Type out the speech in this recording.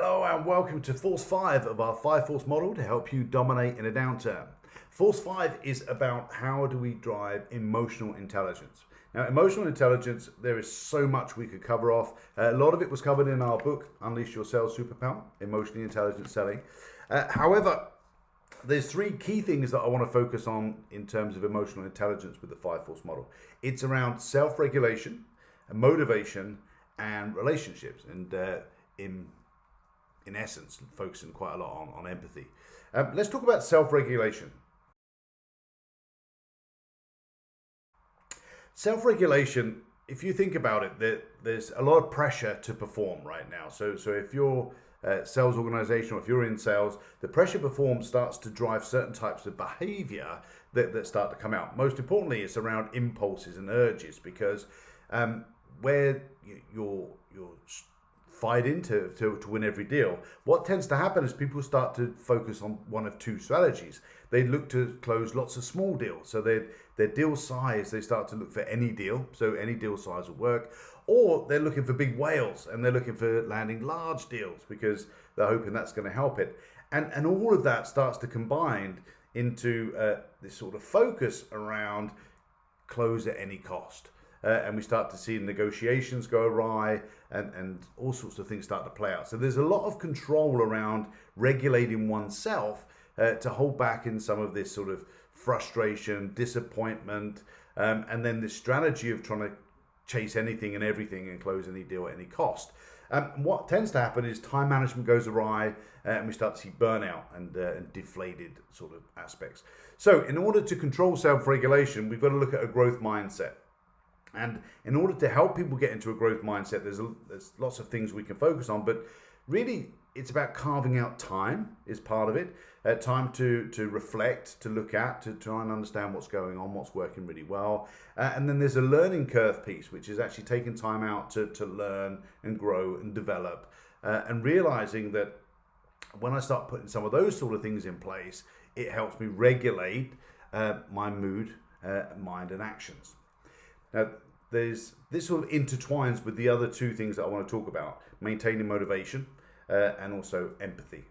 Hello and welcome to Force 5 of our 5-Force model to help you dominate in a downturn. Force 5 is about how do we drive emotional intelligence. Now, emotional intelligence, there is so much we could cover off. A lot of it was covered in our book, Unleash Your Sales Superpower, Emotionally Intelligent Selling. However, there's three key things that I want to focus on in terms of emotional intelligence with the 5-Force model. It's around self-regulation, motivation, and relationships. And in essence, focusing quite a lot on empathy. Let's talk about self-regulation. Self-regulation, if you think about it, there's a lot of pressure to perform right now. So if you're a sales organization or if you're in sales, the pressure to perform starts to drive certain types of behavior that start to come out. Most importantly, it's around impulses and urges, because where you're fighting to win every deal, what tends to happen is people start to focus on one of two strategies. They look to close lots of small deals. So their deal size, they start to look for any deal. So any deal size will work. Or they're looking for big whales and they're looking for landing large deals because they're hoping that's going to help it. And all of that starts to combine into this sort of focus around close at any cost. And we start to see negotiations go awry and all sorts of things start to play out. So there's a lot of control around regulating oneself to hold back in some of this sort of frustration, disappointment, and then this strategy of trying to chase anything and everything and close any deal at any cost. What tends to happen is time management goes awry and we start to see burnout and deflated sort of aspects. So in order to control self-regulation, we've got to look at a growth mindset. And in order to help people get into a growth mindset, there's lots of things we can focus on, but really it's about carving out time is part of it. Time to reflect, to look at, to try and understand what's going on, what's working really well. And then there's a learning curve piece, which is actually taking time out to learn and grow and develop, and realizing that when I start putting some of those sort of things in place, it helps me regulate my mood, mind and actions. Now, this sort of intertwines with the other two things that I want to talk about: maintaining motivation and also empathy.